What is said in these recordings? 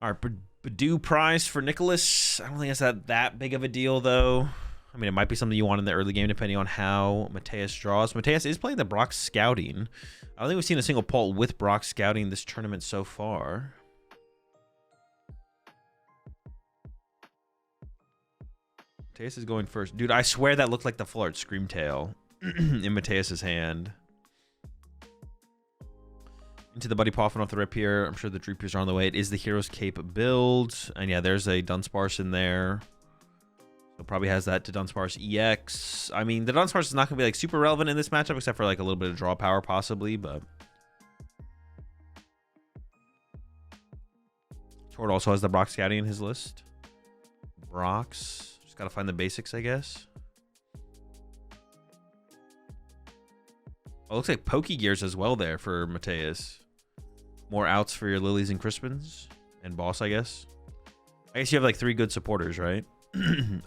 All right, Badoo prize for Nicholas. I don't think it's that big of a deal, though. I mean, it might be something you want in the early game, depending on how Mateus draws. Mateus is playing the Brock Scouting. I don't think we've seen a single pull with Brock Scouting this tournament so far. Mateus is going first. Dude, I swear that looked like the full art Screamtail in Mateus's hand. Into the Buddy Poffin off the rip here. I'm sure the Dreepiers are on the way. It is the Hero's Cape build. And yeah, there's a Dunsparce in there. So probably has that to Dunsparce EX. I mean, the Dunsparce is not going to be like super relevant in this matchup, except for like a little bit of draw power possibly, but... Tord also has the Brock Scouting in his list. Brocks. Just got to find the basics, I guess. Oh, looks like Pokegears as well there for Mateus. More outs for your Lilies and Crispins. And Boss, I guess. I guess you have like 3 good supporters, right?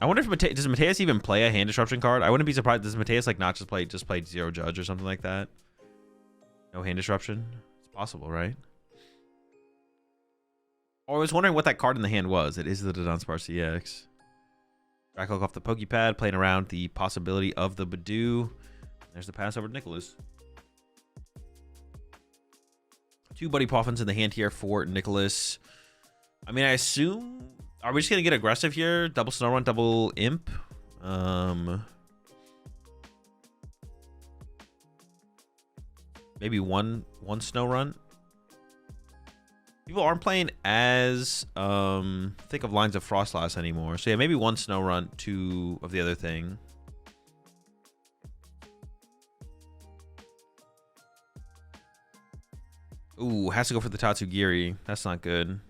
I wonder if does Mateus even play a hand disruption card? I wouldn't be surprised. Does Mateus like not just play Zero Judge or something like that? No hand disruption? It's possible, right? Oh, I was wondering what that card in the hand was. It is the Dunsparce EX. Dracloak off the Pokepad, playing around the possibility of the Badoo. There's the pass over to Nicholas. 2 Buddy Poffins in the hand here for Nicholas. I mean, I assume... Are we just going to get aggressive here? Double Snow Run, double Imp? Maybe one Snow Run? People aren't playing as thick of lines of Frostlass anymore. So yeah, maybe 1 Snow Run, 2 of the other thing. Ooh, has to go for the Tatsugiri. That's not good.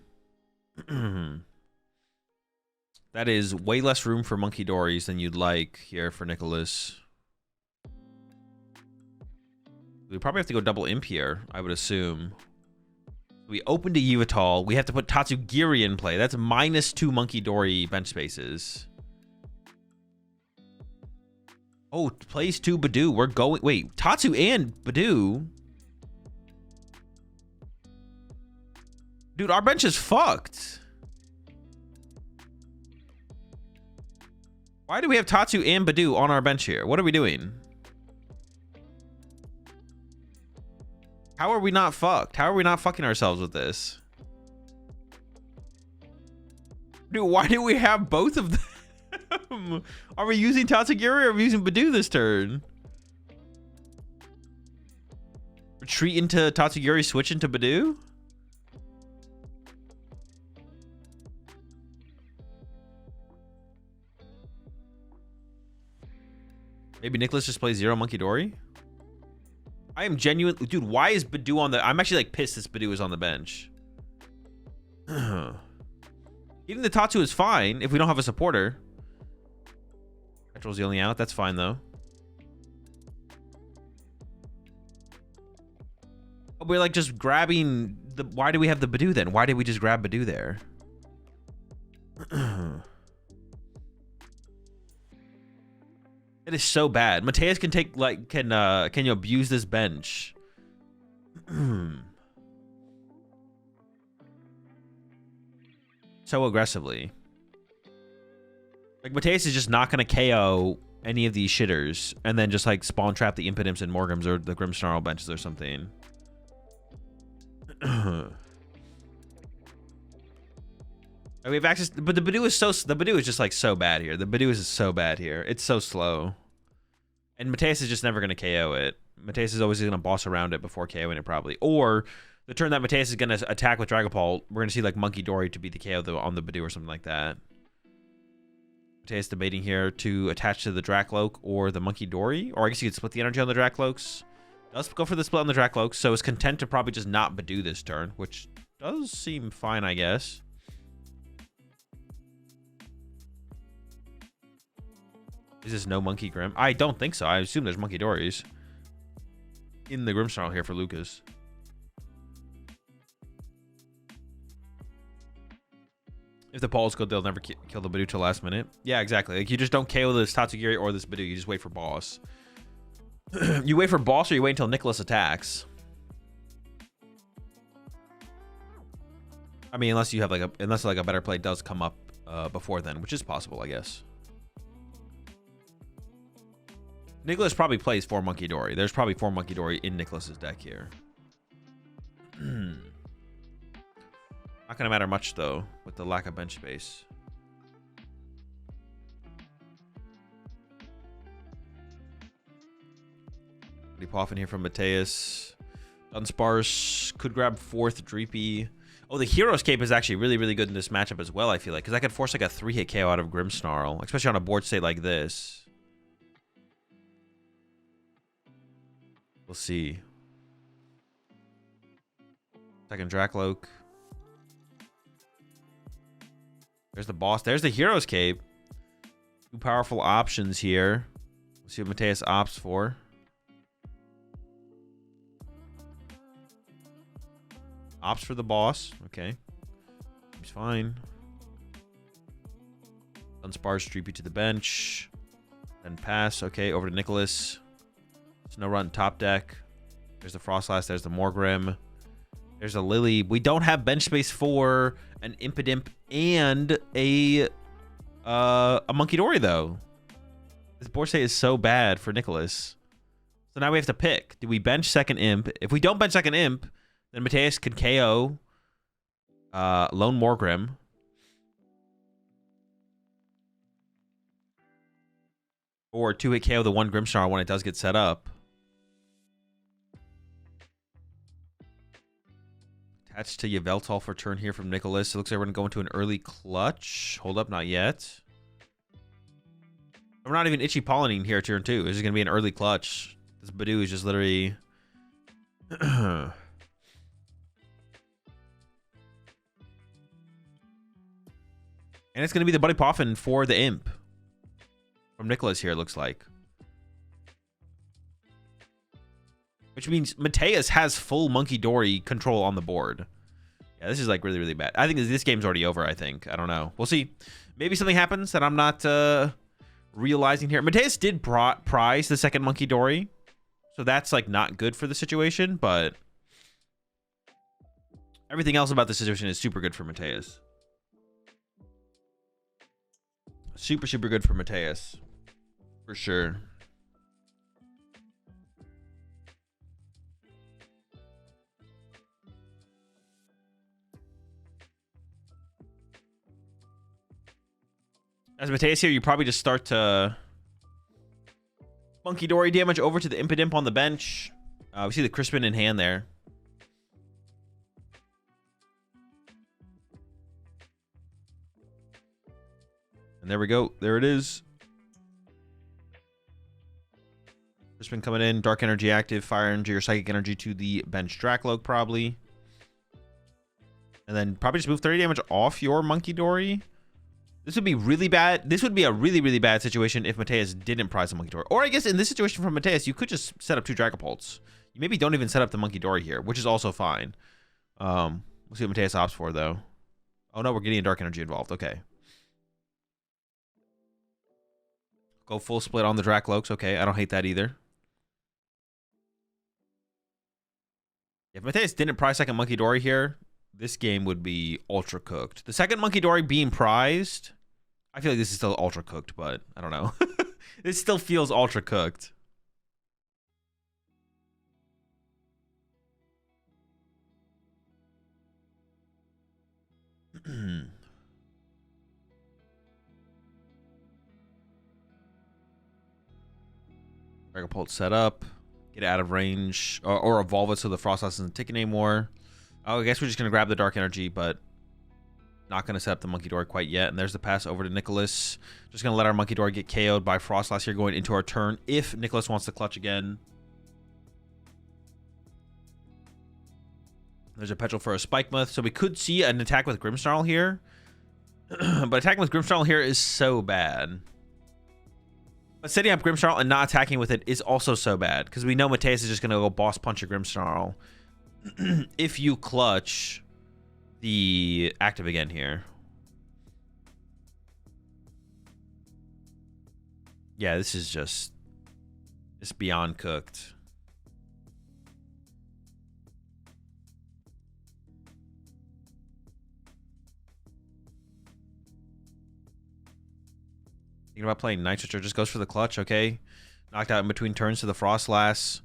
That is way less room for Monkey Dories than you'd like here for Nicholas. We probably have to go double Imp here, I would assume. We opened a Yveltal. We have to put Tatsugiri in play. That's -2 Monkey Dory bench spaces. Oh, plays 2 Badoo. We're going... Wait, Tatsu and Badoo? Dude, our bench is fucked. Why do we have Tatsu and Badoo on our bench here? What are we doing? How are we not fucked? How are we not fucking ourselves with this? Dude, why do we have both of them? Are we using Tatsugiri or are we using Badoo this turn? Retreat into Tatsugiri, switch into Badoo? Maybe Nicholas just plays 0 Monkey Dory? I am genuinely... Dude, why is Badoo on the... I'm actually like pissed this Badoo is on the bench. Even the Tatsu is fine if we don't have a supporter. Petrol's the only out. That's fine, though. But we're like just grabbing the... Why do we have the Badoo then? Why did we just grab Badoo there? It is so bad. Mateus can take like can you abuse this bench? So aggressively. Like Mateus is just not gonna KO any of these shitters and then just like spawn trap the Impidimps and Morgums or the Grimmsnarl benches or something. We have access, but the Badoo is just like so bad here. The Badoo is so bad here. It's so slow. And Mateus is just never going to KO it. Mateus is always going to boss around it before KOing it probably. Or the turn that Mateus is going to attack with Dragapult, we're going to see like Monkey Dory to be the KO on the Badoo or something like that. Mateus debating here to attach to the Dracloak or the Monkey Dory. Or I guess you could split the energy on the Dracloaks. Let's go for the split on the Dracloaks. So is content to probably just not Badoo this turn, which does seem fine, I guess. Is this no Monkey Grim? I don't think so. I assume there's Monkey Dories in the Grimmsnarl here for Lucas. If the Paul's good, they'll never kill the Badoo till last minute. Yeah, exactly. Like you just don't KO this Tatsugiri or this Badoo. You just wait for boss. You wait for boss or you wait until Nicholas attacks. I mean, unless you have unless like a better play does come up before then, which is possible, I guess. Nicholas probably plays 4 Monkey Dory. There's probably 4 Monkey Dory in Nicholas's deck here. Not gonna matter much though with the lack of bench space. Pretty pop in here from Mateus. Dunsparce could grab 4th Dreepy. Oh, the Hero's Cape is actually really, really good in this matchup as well, I feel like. Because I could force like a 3-hit KO out of Grimmsnarl, especially on a board state like this. We'll see. Second Drakloak. There's the boss. There's the Hero's Cape. 2 powerful options here. We'll see what Mateus opts for. Opts for the boss. Okay. Seems fine. Dunsparce, Dreepy to the bench. Then pass. Okay, over to Nicholas. Snow Run top deck. There's the Frostlass. There's the Morgrim. There's a Lily. We don't have bench space for an Impidimp and a Monkey Dory, though. This board state is so bad for Nicholas. So now we have to pick. Do we bench second Imp? If we don't bench second Imp, then Mateus could KO Lone Morgrim. Or 2-hit KO the 1 Grimmsnarl when it does get set up. Attached to Yveltal for turn here from Nicholas. It looks like we're going to go into an early clutch. Hold up, not yet. We're not even Itchy Pollinating here turn 2. This is going to be an early clutch. This Badoo is just literally... And it's going to be the Buddy Poffin for the Imp. From Nicholas here, it looks like. Which means Mateus has full Monkey Dory control on the board. Yeah, this is like really, really bad. I think this game's already over, I think. I don't know. We'll see. Maybe something happens that I'm not realizing here. Mateus did prize the second Monkey Dory. So that's like not good for the situation, but everything else about the situation is super good for Mateus. Super, super good for Mateus. For sure. As Mateus here, you probably just start to Monkey Dory damage over to the Impidimp on the bench. We see the Crispin in hand there. And there we go. There it is. Crispin coming in. Dark Energy active. Fire Energy or Psychic Energy to the bench Drakloak probably. And then probably just move 30 damage off your Monkey Dory. This would be really bad. This would be a really, really bad situation if Mateus didn't prize the Monkey Dory. Or I guess in this situation from Mateus, you could just set up 2 Dragapults. You maybe don't even set up the Monkey Dory here, which is also fine. We'll see what Mateus opts for, though. Oh, no, we're getting a Dark Energy involved. Okay. Go full split on the Drakloaks. Okay, I don't hate that either. If Mateus didn't prize second Monkey Dory here, this game would be ultra cooked. The second Monkey Dory being prized... I feel like this is still ultra cooked, but I don't know. It still feels ultra cooked. Dragapult set up. Get out of range. Or evolve it so the Frostlass doesn't tick anymore. Oh, I guess we're just going to grab the Dark Energy, but... not going to set up the Monkey Dory quite yet. And there's the pass over to Nicholas. Just going to let our Monkey Dory get KO'd by Frostlass here going into our turn if Nicholas wants to clutch again. There's a Petrol for a Spikemuth. So we could see an attack with Grimmsnarl here. But attacking with Grimmsnarl here is so bad. But setting up Grimmsnarl and not attacking with it is also so bad. Because we know Mateus is just going to go boss punch a Grimmsnarl. If you clutch... the active again here. Yeah, this is just... it's beyond cooked. Thinking about playing Nitrous or just goes for the clutch, okay. Knocked out in between turns to the Frostlass.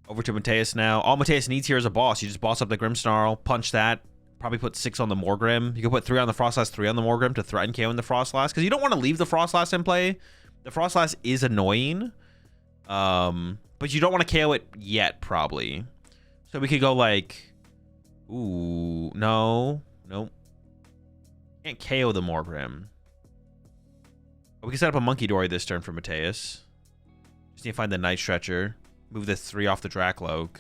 Over to Mateus now. All Mateus needs here is a boss. You just boss up the Grimmsnarl, punch that. Probably put 6 on the Morgrim. You can put 3 on the Frostlass, 3 on the Morgrim to threaten KOing the Frostlass. Because you don't want to leave the Frostlass in play. The Frostlass is annoying. But you don't want to KO it yet, probably. So we could go like... Ooh, no. Nope. Can't KO the Morgrim. But we can set up a Monkey Dory this turn for Mateus. Just need to find the Night Stretcher. Move the 3 off the Drakloak.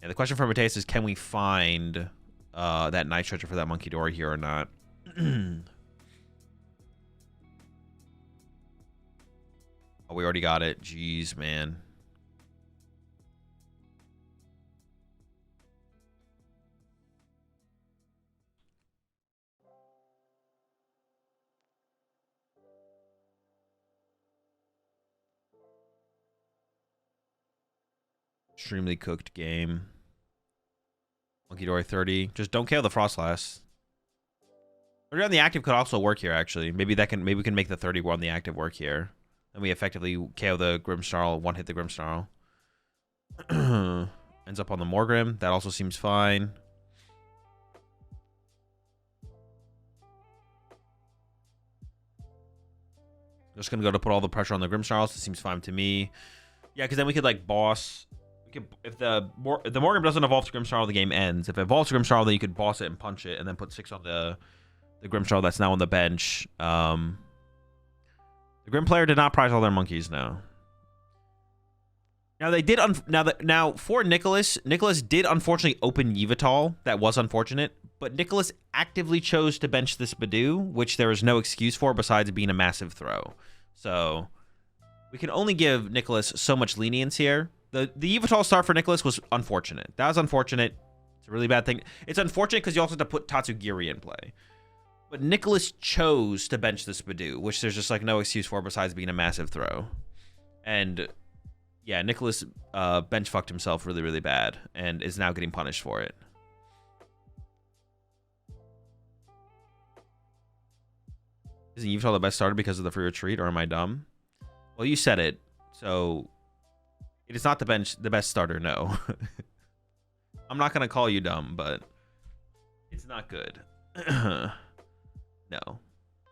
And the question for Mateus is, can we find that Night Stretcher for that Monkey Dory here or not? Oh, we already got it. Jeez, man. Extremely cooked game. Monkey Dory 30. Just don't KO the Frostlass. 30 on the active could also work here, actually. Maybe we can make the 30 on the active work here. And we effectively KO the Grimmsnarl, one hit the Grimmsnarl. Ends up on the Morgrim. That also seems fine. Just gonna go to put all the pressure on the Grimmsnarls. It seems fine to me. Yeah, because then we could like boss. If the Morgrim doesn't evolve to Grimmsnarl, the game ends. If it evolves to Grimmsnarl, then you could boss it and punch it, and then put 6 on the Grimmsnarl that's now on the bench. The Grim player did not prize all their monkeys. No. Now they did. Now for Nicholas did unfortunately open Yveltal. That was unfortunate, but Nicholas actively chose to bench this Badoo, which there is no excuse for besides being a massive throw. So we can only give Nicholas so much lenience here. The Yveltal start for Nicholas was unfortunate. That was unfortunate. It's a really bad thing. It's unfortunate because you also have to put Tatsugiri in play. But Nicholas chose to bench this Badoo, which there's just like no excuse for besides being a massive throw. And yeah, Nicholas bench fucked himself really, really bad and is now getting punished for it. Isn't Yveltal the best starter because of the free retreat, or am I dumb? Well, you said it, so it is not the best starter, no. I'm not going to call you dumb, but it's not good. No.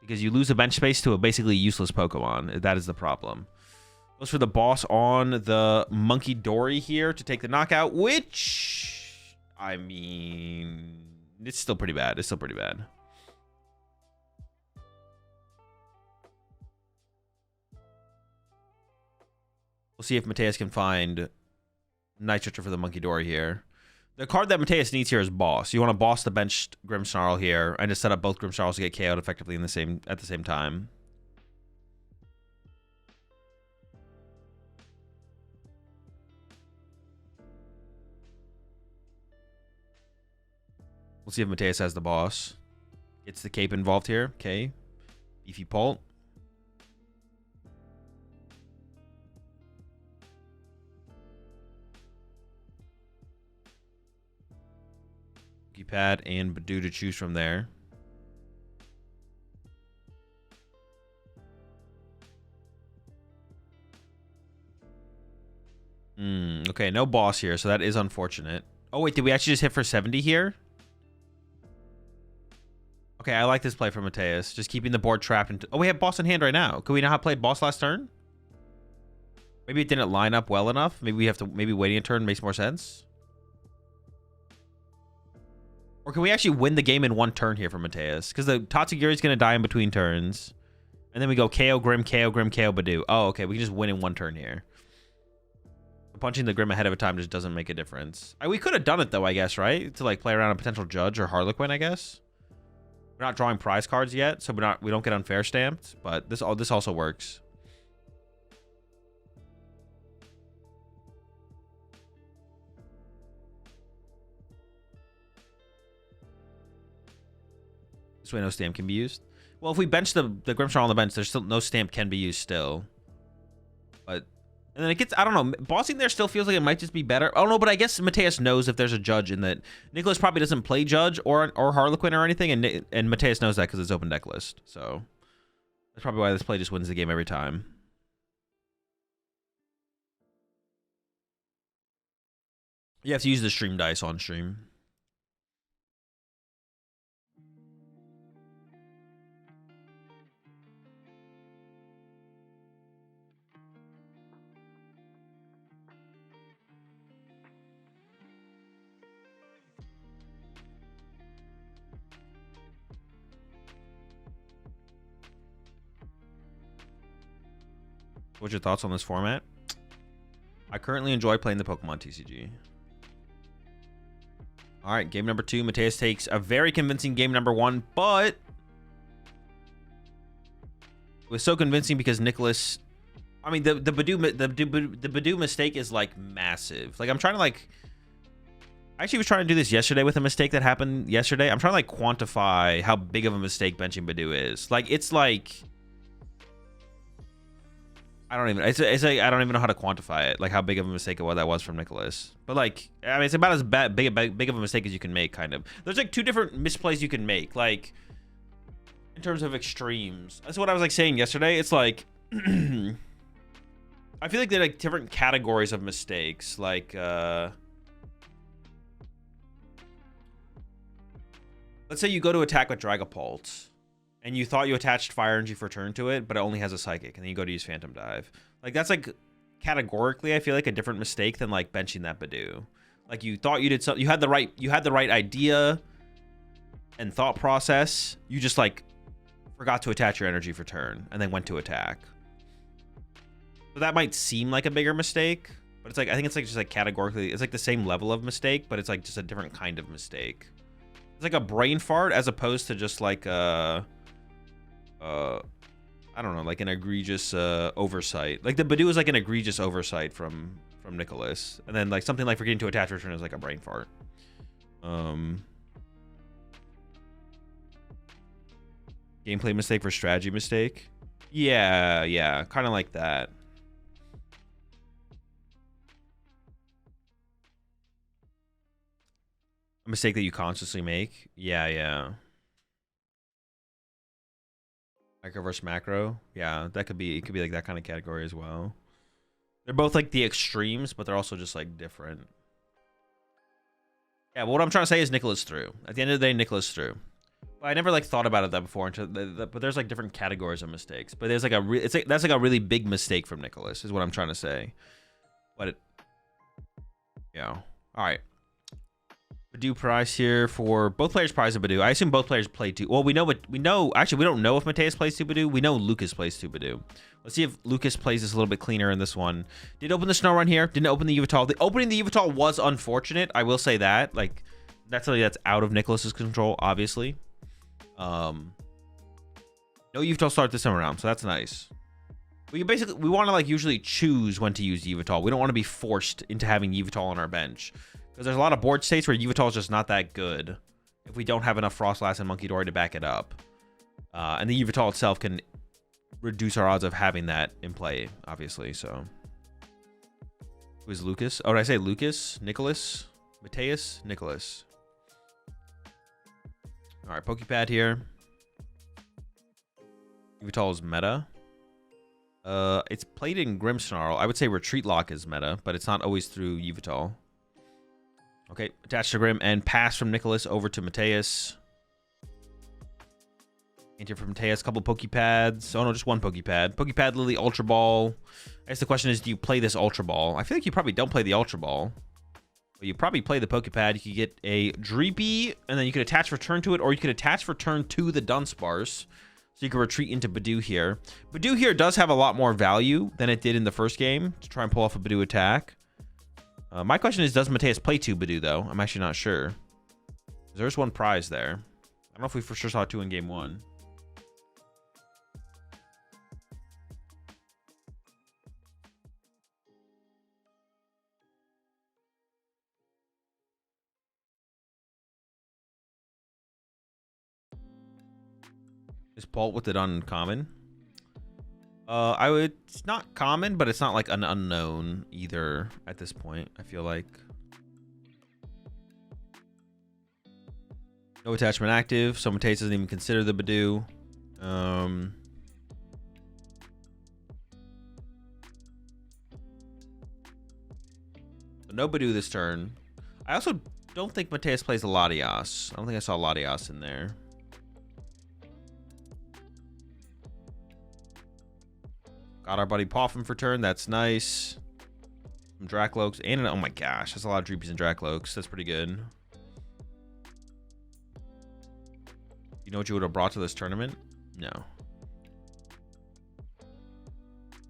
Because you lose a bench space to a basically useless Pokemon. That is the problem. Goes for the boss on the Monkey Dory here to take the knockout, which, I mean, it's still pretty bad. It's still pretty bad. We'll see if Mateus can find Night Stretcher for the Monkey Dory here. The card that Mateus needs here is Boss. You want to boss the benched Grimmsnarl here and just set up both Grimmsnarls to get KO'd effectively at the same time. We'll see if Mateus has the boss. Gets the cape involved here. Okay. Beefy Pult. Pad and Badoo to choose from there. Okay, no boss here, so that is unfortunate. Oh, wait, did we actually just hit for 70 here? Okay, I like this play from Mateus. Just keeping the board trapped into... Oh, we have boss in hand right now. Could we not have played boss last turn? Maybe it didn't line up well enough. Maybe we have to... Maybe waiting a turn makes more sense. Or can we actually win the game in one turn here for Mateus? Because the Tatsugiri is going to die in between turns. And then we go KO Grim, KO Grim, KO Badoo. Oh, okay. We can just win in one turn here. Punching the Grim ahead of a time just doesn't make a difference. We could have done it, though, I guess, right? To, like, play around a potential Judge or Harlequin, I guess. We're not drawing prize cards yet, so we don't get unfair stamped. But this also works. This way no stamp can be used. Well, if we bench the Grimmsnarl on the bench, there's still no stamp can be used still. But, and then it gets, I don't know, bossing there still feels like it might just be better. Oh no, but I guess Mateus knows if there's a Judge in that. Nicholas probably doesn't play Judge or Harlequin or anything, and Mateus knows that because it's open deck list. So That's probably why this play just wins the game every time. You have to use the stream dice on stream. What's your thoughts on this format? I currently enjoy playing the Pokemon TCG. All right, game number 2. Mateus takes a very convincing game number 1, but it was so convincing because Nicholas. I mean, the Badoo mistake is like massive. Like I'm trying to like. I actually was trying to do this yesterday with a mistake that happened yesterday. I'm trying to like quantify how big of a mistake benching Badoo is. Like it's like. I don't even. It's like I don't even know how to quantify it. Like how big of a mistake that was from Nicholas. But like, I mean, it's about as big of a mistake as you can make. Kind of. There's like 2 different misplays you can make. Like in terms of extremes. That's what I was like saying yesterday. It's like I feel like they're like different categories of mistakes. Like let's say you go to attack with Dragapult. And you thought you attached Fire Energy for turn to it, but it only has a Psychic, and then you go to use Phantom Dive. Like that's like categorically, I feel like a different mistake than like benching that Badoo. Like you thought you did something, you had the right idea and thought process. You just like forgot to attach your energy for turn, and then went to attack. So that might seem like a bigger mistake, but it's like I think it's like just like categorically, it's like the same level of mistake, but it's like just a different kind of mistake. It's like a brain fart as opposed to just like I don't know, like an egregious oversight. Like the Badoo is like an egregious oversight from Nicholas, and then like something like forgetting to attach return is like a brain fart. Gameplay mistake for strategy mistake. Yeah, kind of like that. A mistake that you consciously make. Yeah. Micro versus macro. Yeah, that could be, it could be like that kind of category as well. They're both like the extremes, but they're also just like different. Yeah, but what I'm trying to say is Nicholas threw. At the end of the day, Nicholas threw. I never like thought about it that before, but there's like different categories of mistakes. But there's like that's like a really big mistake from Nicholas, is what I'm trying to say. But yeah. All right. Badoo prize here for both players. Prize of Badoo. I assume both players play 2. Well, we know. Actually, we don't know if Mateus plays 2 Badoo. We know Lucas plays 2 Badoo. Let's see if Lucas plays this a little bit cleaner in this one. Did open the snow run here. Didn't open the Yveltal. The opening the Yveltal was unfortunate. I will say that. Like that's something that's out of Nicholas's control, obviously. No Yveltal start this time around, so that's nice. We want to like usually choose when to use Yveltal. We don't want to be forced into having Yveltal on our bench. Because there's a lot of board states where Yveltal is just not that good if we don't have enough Frostlass and Monkey Dory to back it up. And the Yveltal itself can reduce our odds of having that in play, obviously. So, who is Lucas? Oh, did I say Lucas? Nicholas? Mateus? Nicholas. All right, Pokepad here. Yveltal is meta. It's played in Grimmsnarl. I would say Retreat Lock is meta, but it's not always through Yveltal. Okay, attach to Grim and pass from Nicholas over to Mateus. Enter from Mateus, couple Pokepads. Oh no, just one Pokepad. Pokepad, Lily, Ultra Ball. I guess the question is, do you play this Ultra Ball? I feel like you probably don't play the Ultra Ball. But you probably play the Pokepad. You could get a Dreepy, and then you could attach return to it, or you could attach return to the Dunsparce. So you can retreat into Badoo here. Badoo here does have a lot more value than it did in the first game to try and pull off a Badoo attack. My question is, does Mateus play 2 Badoo, though? I'm actually not sure. There's one prize there. I don't know if we for sure saw 2 in game 1. Is Bolt with it uncommon? It's not common, but it's not like an unknown either at this point, I feel like. No attachment active, so Mateus doesn't even consider the Badoo. No Badu this turn. I also don't think Mateus plays a Latias. I don't think I saw Latias in there. Got our buddy Poffin for turn. That's nice. Some Dracloaks. And oh my gosh, that's a lot of Dreepies and Dracloaks. That's pretty good. You know what you would have brought to this tournament? No.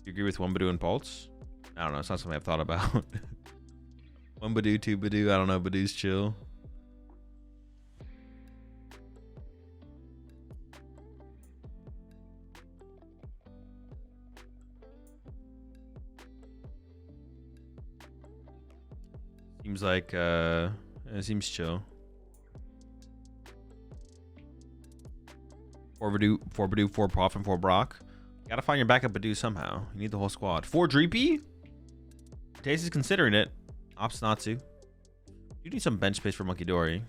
You agree with one Badu and Pulse? I don't know. It's not something I've thought about. One Badu, two Badu. I don't know. Badu's chill. Seems like it seems chill. Four Badu, four Prof, and four Brock. You gotta find your backup Badu somehow. You need the whole squad. 4 Dreepy? Taste is considering it. Ops not to. You need some bench space for Monkey Dory.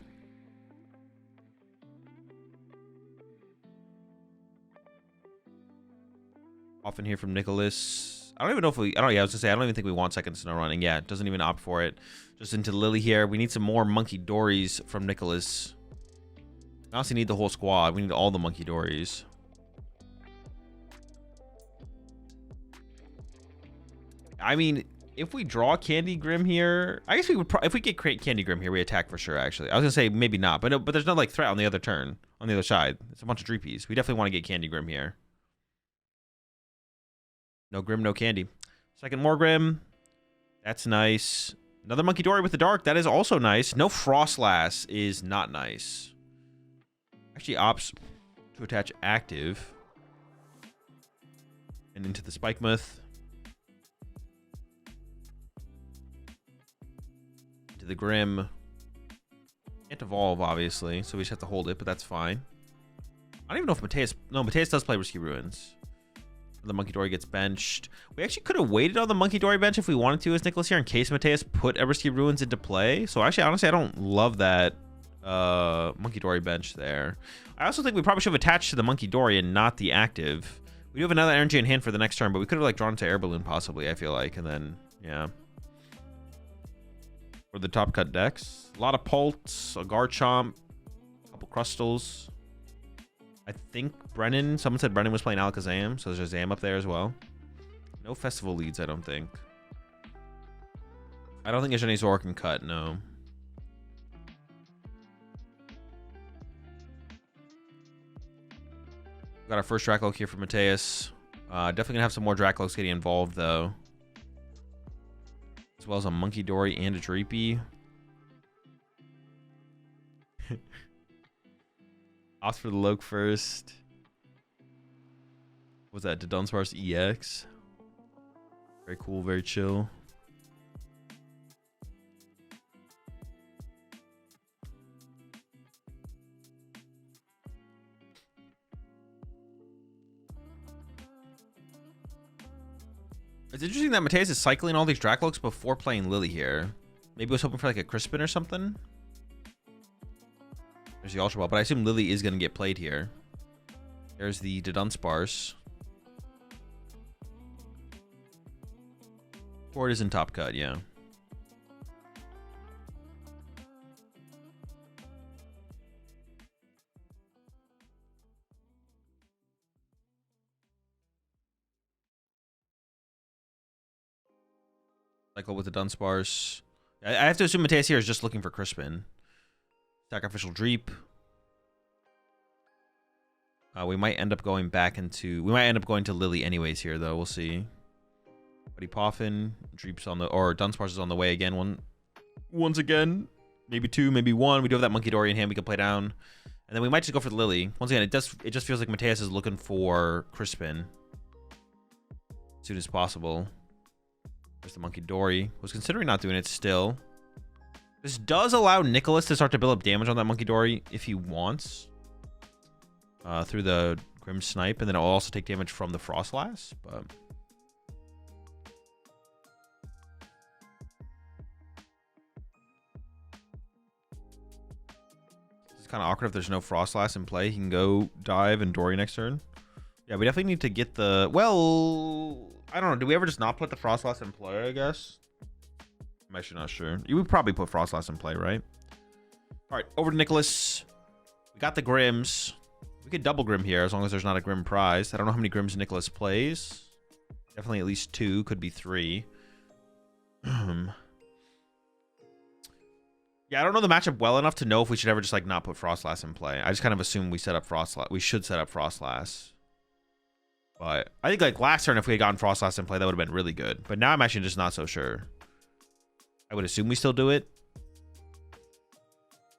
Often hear from Nicholas. I don't even know if we. I was gonna say I don't even think we want second snow running. Yeah, doesn't even opt for it. Just into Lily here. We need some more Monkey Dories from Nicholas. We honestly need the whole squad. We need all the Monkey Dories. I mean, if we draw Candy Grim here, I guess we would. If we get Candy Grim here, we attack for sure. Actually, I was gonna say maybe not, but no, but there's no like threat on the other turn, on the other side. It's a bunch of Dreepies. We definitely want to get Candy Grim here. No Grim, no Candy. Second more Grim. That's nice. Another Monkey Dory with the Dark. That is also nice. No Frostlass is not nice. Actually opts to attach active. And into the Spikemuth. To the Grim. Can't evolve, obviously. So we just have to hold it, but that's fine. I don't even know if Mateus... No, Mateus does play Risky Ruins. The Monkey Dory gets benched. We actually could have waited on the Monkey Dory bench if we wanted to as Nicholas here in case Mateus put Risky Ruins into play. So actually, honestly, I don't love that Monkey Dory bench there. I also think we probably should have attached to the Monkey Dory and not the active. We do have another energy in hand for the next turn, but we could have like drawn to Air Balloon possibly, I feel like. And then, yeah. For the top cut decks. A lot of Pulse, a Garchomp, a couple Crustals. I think Brennan, someone said Brennan was playing Alakazam, so there's a Zam up there as well. No festival leads, I don't think. I don't think there's any Zora can cut, no. Got our first Dracloak here for Mateus. Definitely gonna have some more Dracloaks getting involved though. As well as a Monkey Dory and a Dreepy. Opt for the Loke first. What's that? Dunsparce EX. Very cool, very chill. It's interesting that Mateus is cycling all these Dracloaks before playing Lily here. Maybe I was hoping for like a Crispin or something. There's the Ultra Ball, but I assume Lily is going to get played here. There's the Dunsparce. Ford is in top cut, yeah. Cycle with the Dunsparce. I have to assume Mateus here is just looking for Crispin. Sacrificial Dreep. We might end up going back into... We might end up going to Lily anyways here, though. We'll see. Buddy Poffin. Dreep's on the... Or Dunsparce is on the way again. Once again. Maybe two, maybe one. We do have that Monkey Dory in hand we can play down. And then we might just go for the Lily. Once again, it just feels like Mateus is looking for Crispin. As soon as possible. There's the Monkey Dory. Was considering not doing it still. This does allow Nicholas to start to build up damage on that Monkey Dory if he wants. Through the Grim Snipe. And then it'll also take damage from the Frostlass. But... it's kind of awkward if there's no Frostlass in play. He can go dive and Dory next turn. Yeah, we definitely need to get the... Well... I don't know. Do we ever just not put the Frostlass in play, I guess? I'm actually not sure. You would probably put Frostlass in play, right? All right, over to Nicholas. We got the Grims. We could double Grim here as long as there's not a Grim prize. I don't know how many Grims Nicholas plays. Definitely at least 2, could be 3. Yeah, I don't know the matchup well enough to know if we should ever just like not put Frostlass in play. I just kind of assume we set up Frostlass. We should set up Frostlass. But I think like last turn, if we had gotten Frostlass in play, that would have been really good. But now I'm actually just not so sure. I would assume we still do it.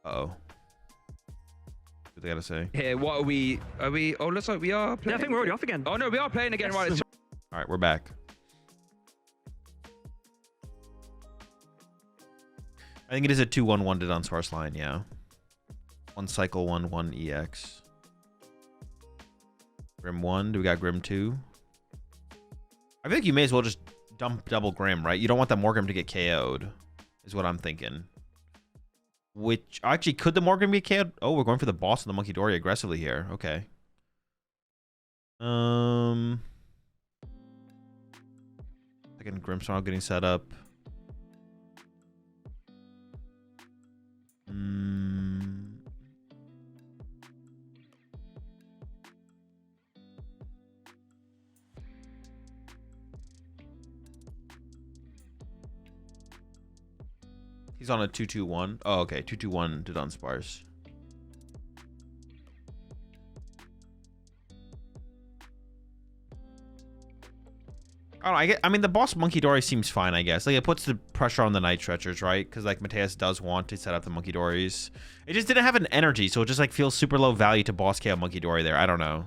Uh-oh. What they gotta say? Here, what are we? Are we? Oh, looks like we are playing. Yeah, I think we're already off again. Oh, no, we are playing again. Yes. Right. All right, we're back. I think it is a 2-1-1 to Dunsparce line, yeah. 1 cycle, 1 EX. Grim 1. Do we got Grim 2? I feel like you may as well just dump double Grim, right? You don't want that Morgrim to get KO'd, is what I'm thinking. Which, actually, could the Morgrim be KO'd? Oh, we're going for the boss of the Monkey Dory aggressively here. Okay. Second Grimmsnarl getting set up. He's on a 2-2-1. Oh, okay. 2-2-1 to Dunsparce. I don't know, I mean, the boss Monkey Dory seems fine, I guess. Like, it puts the pressure on the Night Stretchers, right? Because, like, Mateus does want to set up the Monkey Dories. It just didn't have an energy, so it just, like, feels super low value to boss KO Monkey Dory there. I don't know.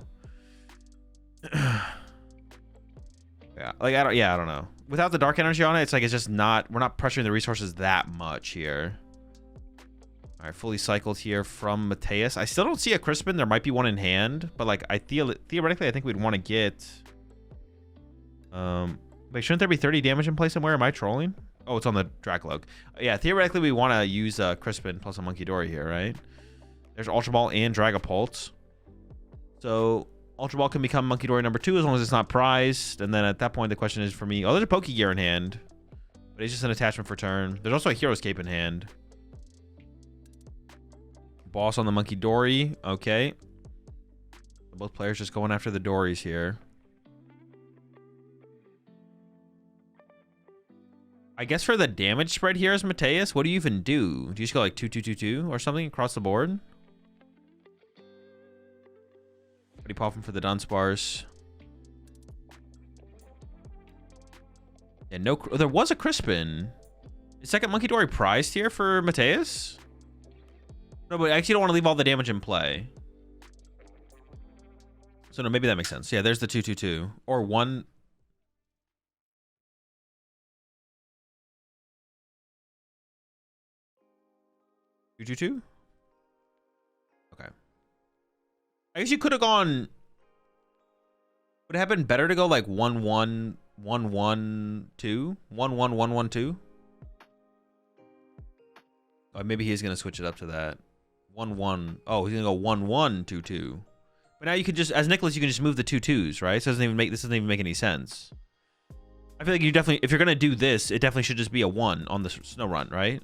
Yeah, like, I don't know. Without the Dark Energy on it, it's like, it's just not... We're not pressuring the resources that much here. All right, fully cycled here from Mateus. I still don't see a Crispin. There might be one in hand, but, like, theoretically, I think we'd want to get... Wait, shouldn't there be 30 damage in play somewhere? Am I trolling? Oh, it's on the Draklog. Yeah, theoretically, we want to use Crispin plus a Monkey Dory here, right? There's Ultra Ball and Dragapult. So, Ultra Ball can become Monkey Dory number 2 as long as it's not prized. And then at that point, the question is for me... Oh, there's a Pokegear in hand. But it's just an attachment for turn. There's also a Hero Escape in hand. Boss on the Monkey Dory. Okay. Both players just going after the Dories here. I guess for the damage spread here as Mateus, what do you even do? Do you just go like 2-2-2-2 or something across the board? Pretty popping for the Dunsparce. Yeah, no. Oh, there was a Crispin. Is second Monkey Dory prized here for Mateus? No, but I actually don't want to leave all the damage in play. So no, maybe that makes sense. Yeah, there's the 2-2-2 or 1. 2-2-2? Okay. I guess you could have gone... Would it have been better to go like 1-1, 1-1, 2? 1-1, 1-1, 2? Oh, maybe he's going to switch it up to that. 1-1. Oh, he's going to go 1-1, 2-2. But now you could just... As Nicholas, you can just move the 2-2s, right? So this doesn't even make any sense. I feel like you definitely... If you're going to do this, it definitely should just be a 1 on the snow run, right?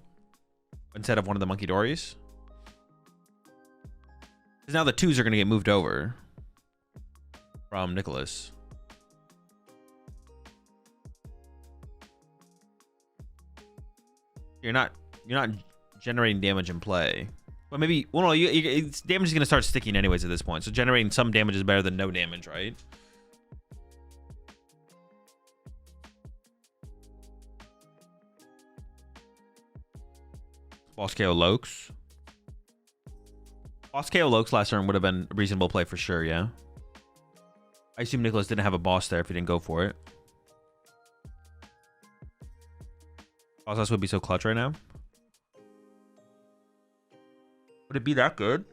Instead of one of the Monkey Dories. Because now the 2s are going to get moved over from Nicholas. You're not generating damage in play. But maybe, well, no, damage is going to start sticking anyways at this point. So generating some damage is better than no damage, right? Boss KO Lokes. Boss KO Lokes last turn would have been a reasonable play for sure, yeah. I assume Nicholas didn't have a boss there if he didn't go for it. Boss would be so clutch right now. Would it be that good?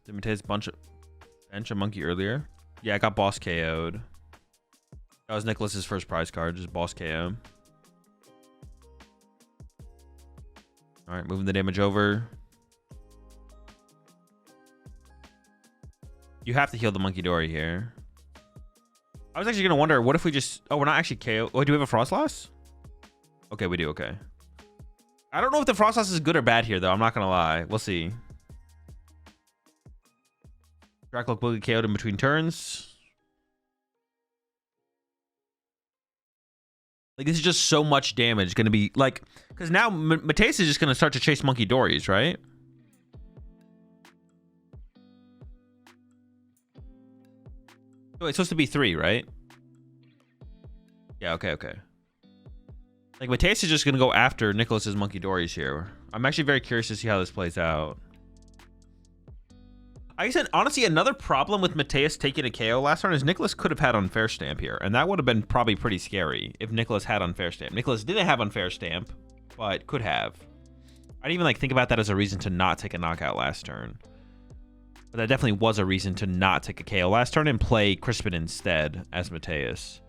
Did Mateus bench a monkey earlier? Yeah, I got boss KO'd. That was Nicholas's first prize card, just boss KO. All right, moving the damage over. You have to heal the Monkey Dory here. I was actually going to wonder, what if we just... Oh, we're not actually KO. Oh, do we have a Frost Loss? Okay, we do. Okay. I don't know if the Frost Loss is good or bad here, though. I'm not going to lie. We'll see. Dracloak will get KO'd in between turns. Like, this is just so much damage going to be... Like, because now Mateus is just going to start to chase Monkey Dories, right? Oh, it's supposed to be 3, right? Yeah, okay, okay. Like, Mateus is just going to go after Nicholas's Monkey Dories here. I'm actually very curious to see how this plays out. I said, honestly, another problem with Mateus taking a KO last turn is Nicholas could have had Unfair Stamp here. And that would have been probably pretty scary if Nicholas had Unfair Stamp. Nicholas didn't have Unfair Stamp, but could have. I didn't even like think about that as a reason to not take a knockout last turn. But that definitely was a reason to not take a KO last turn and play Crispin instead as Mateus.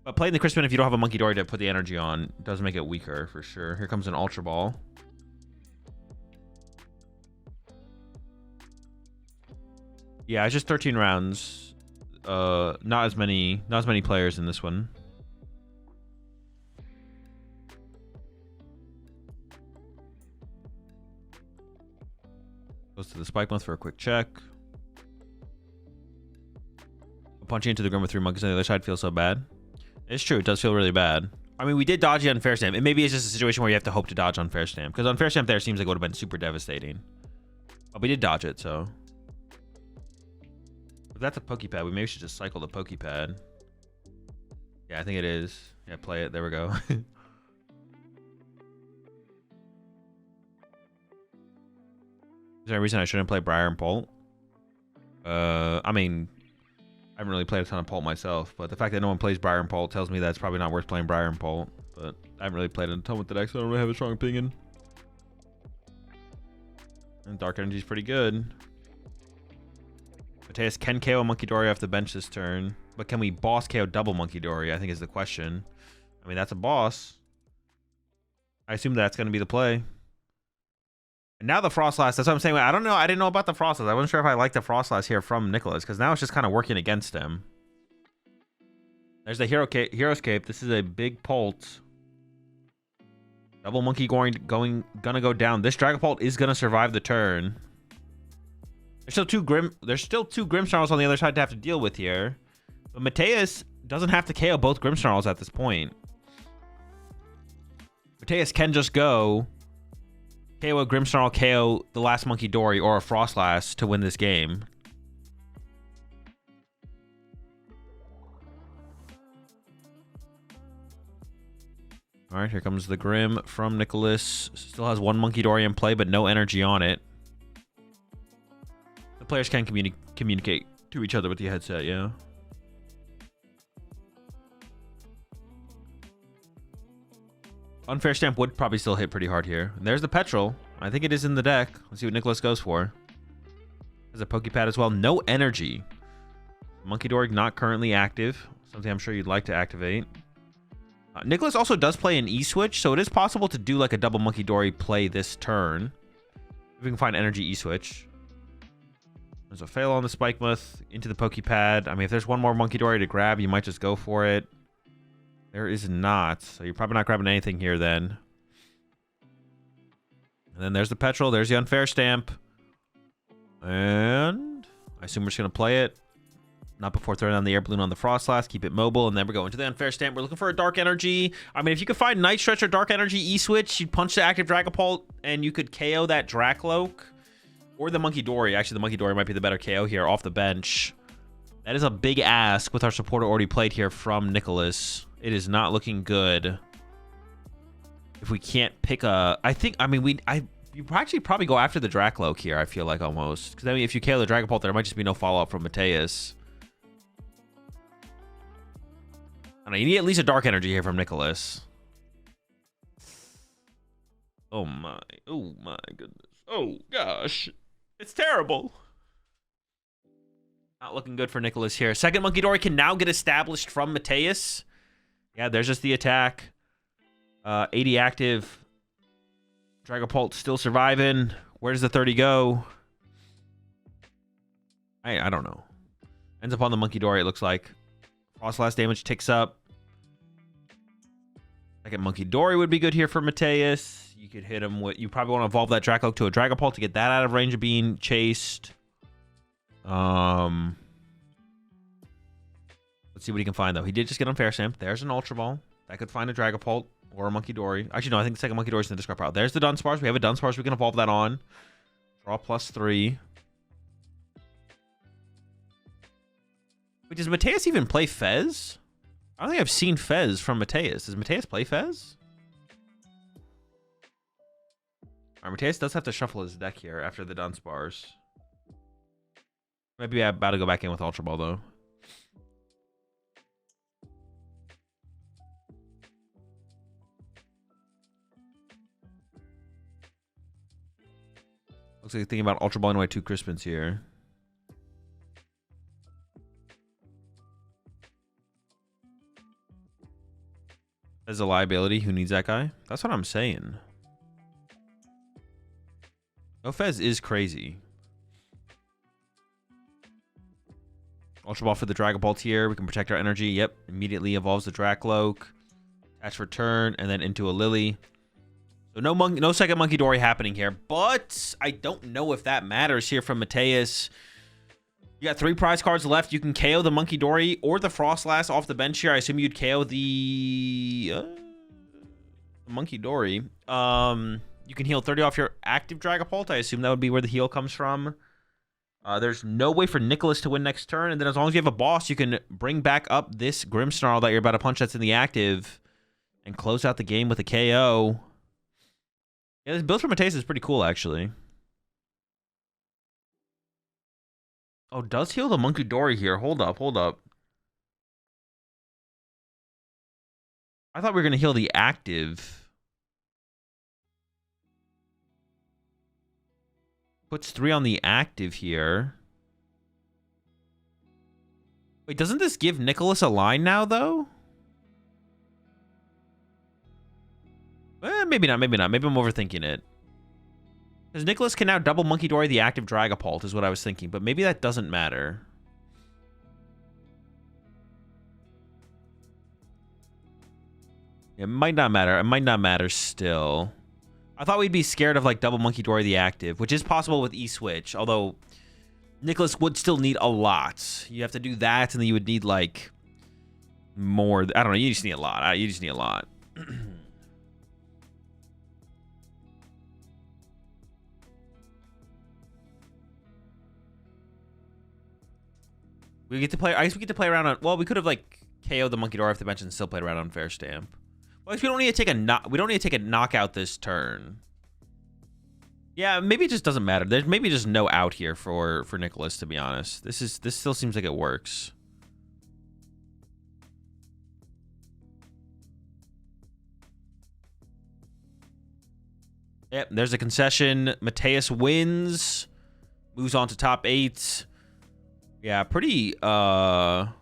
But playing the Crispin, if you don't have a Monkey Dory to put the energy on, does make it weaker for sure. Here comes an Ultra Ball. Yeah, it's just 13 rounds. Not as many players in this one. Goes to the Spike Month for a quick check. Punching into the Grim with 3 monkeys on the other side feels so bad. It's true, it does feel really bad. I mean, we did dodge the Unfair Stamp. And maybe it's just a situation where you have to hope to dodge Unfair Stamp. Because Unfair Stamp there seems like it would have been super devastating. But we did dodge it, so. If that's a Pokepad, we maybe should just cycle the Pokepad. Yeah, I think it is. Yeah, play it. There we go. Is there a reason I shouldn't play Briar and Bolt? I mean, I haven't really played a ton of Bolt myself, but the fact that no one plays Briar and Bolt tells me that it's probably not worth playing Briar and Bolt. But I haven't really played a ton with the deck, so I don't really have a strong opinion. And Dark Energy is pretty good. Mateus can KO Monkey Dory off the bench this turn, but can we boss KO double Monkey Dory, I think is the question. I mean, that's a boss. I assume that's going to be the play. And now the Frostlass, that's what I'm saying. I don't know. I didn't know about the Frostlass. I wasn't sure if I liked the Frostlass here from Nicholas, because now it's just kind of working against him. There's the Heroescape. This is a big Pult. Double Monkey gonna go down. This Dragapult is gonna survive the turn. There's still two Grimmsnarls on the other side to have to deal with here. But Mateus doesn't have to KO both Grimmsnarls at this point. Mateus can just go KO a Grimmsnarl, KO the last Monkey Dory, or a Frostlass to win this game. All right, here comes the Grim from Nicholas. Still has one Monkey Dory in play, but no energy on it. The players can communicate to each other with the headset, yeah. Unfair Stamp would probably still hit pretty hard here. And there's the Petrol. I think it is in the deck. Let's see what Nicholas goes for. There's a Pokepad as well. No energy. Monkey Dory not currently active. Something I'm sure you'd like to activate. Nicholas also does play an E-Switch, so it is possible to do like a double Monkey Dory play this turn. If we can find energy E-Switch. There's a fail on the Spikemuth into the Pokepad. I mean, if there's one more Monkey Dory to grab, you might just go for it. There is not, so you're probably not grabbing anything here then. And then there's the Petrol, there's the Unfair Stamp. And I assume we're just going to play it. Not before throwing on the air balloon on the Frostlass. Keep it mobile, and then we're going to the Unfair Stamp. We're looking for a Dark Energy. I mean, if you could find Night Stretch or Dark Energy E-Switch, you'd punch the active Dragapult, and you could KO that Dracloak. Or the Monkey Dory. Actually, the Monkey Dory might be the better KO here off the bench. That is a big ask with our supporter already played here from Nicholas. It is not looking good. If we can't pick a... you actually probably go after the Dracloak here, I feel like, almost. Because, I mean, if you KO the Dragapult, there might just be no follow-up from Mateus. I don't know, you need at least a Dark Energy here from Nicholas. Oh my goodness. Oh, gosh. It's terrible. Not looking good for Nicholas here. Second Monkey Dory can now get established from Mateus. Yeah, there's just the attack. 80 active. Dragapult still surviving. Where does the 30 go? I don't know. Ends up on the Monkey Dory, it looks like. Frost Blast damage ticks up. Second Monkey Dory would be good here for Mateus. You could hit him with... You probably want to evolve that Dracoke to a Dragapult to get that out of range of being chased. Let's see what he can find, though. He did just get on Fair Stamp. There's an Ultra Ball. That could find a Dragapult or a Monkey Dory. Actually, no, I think the second Monkey Dory is in the discard pile. There's the Dunsparce. We have a Dunsparce. We can evolve that on. Draw +3. Wait, does Mateus even play Fez? I don't think I've seen Fez from Mateus. Does Mateus play Fez? Alright, Mateus does have to shuffle his deck here after the Dunsparce. Maybe I'm about to go back in with Ultra Ball, though. Looks like he's thinking about Ultra Ball away 2 Crispins here. As a liability, who needs that guy? That's what I'm saying. No Fez is crazy. Ultra Ball for the Dragapult here. We can protect our energy. Yep. Immediately evolves the Dracloak. Attach return, and then into a Lily. So no second Monkey Dory happening here. But I don't know if that matters here from Mateus. You got 3 prize cards left. You can KO the Monkey Dory or the Frostlass off the bench here. I assume you'd KO the Monkey Dory. You can heal 30 off your active Dragapult. I assume that would be where the heal comes from. There's no way for Nicholas to win next turn. And then as long as you have a boss, you can bring back up this Grimmsnarl that you're about to punch that's in the active and close out the game with a KO. Yeah, this build for Mateus is pretty cool, actually. Oh, does heal the Monkey Dory here. Hold up, hold up. I thought we were going to heal the active. Puts 3 on the active here. Wait, doesn't this give Nicholas a line now, though? Maybe not, maybe not. Maybe I'm overthinking it. Because Nicholas can now double Monkey Dory the active Dragapult is what I was thinking. But maybe that doesn't matter. It might not matter. It might not matter still. I thought we'd be scared of like double Monkey Dory the active, which is possible with E-Switch. Although Nicholas would still need a lot. You have to do that and then you would need like more. I don't know. You just need a lot. You just need a lot. We get to play. I guess we get to play around on. Well, we could have like KO'd the Monkey Dory off the bench and still played around on Fair Stamp. Well, we don't need to take a we don't need to take a knockout this turn. Yeah, maybe it just doesn't matter. There's maybe just no out here for Nicholas. To be honest, this still seems like it works. Yep, there's a concession. Mateus wins, moves on to top 8. Yeah, pretty dominant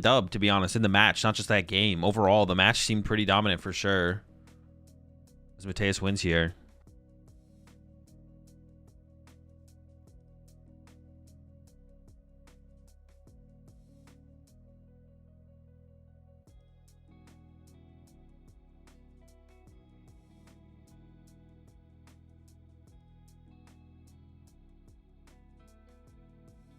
dub, to be honest, in the match, not just that game. Overall, the match seemed pretty dominant for sure. As Mateus wins here.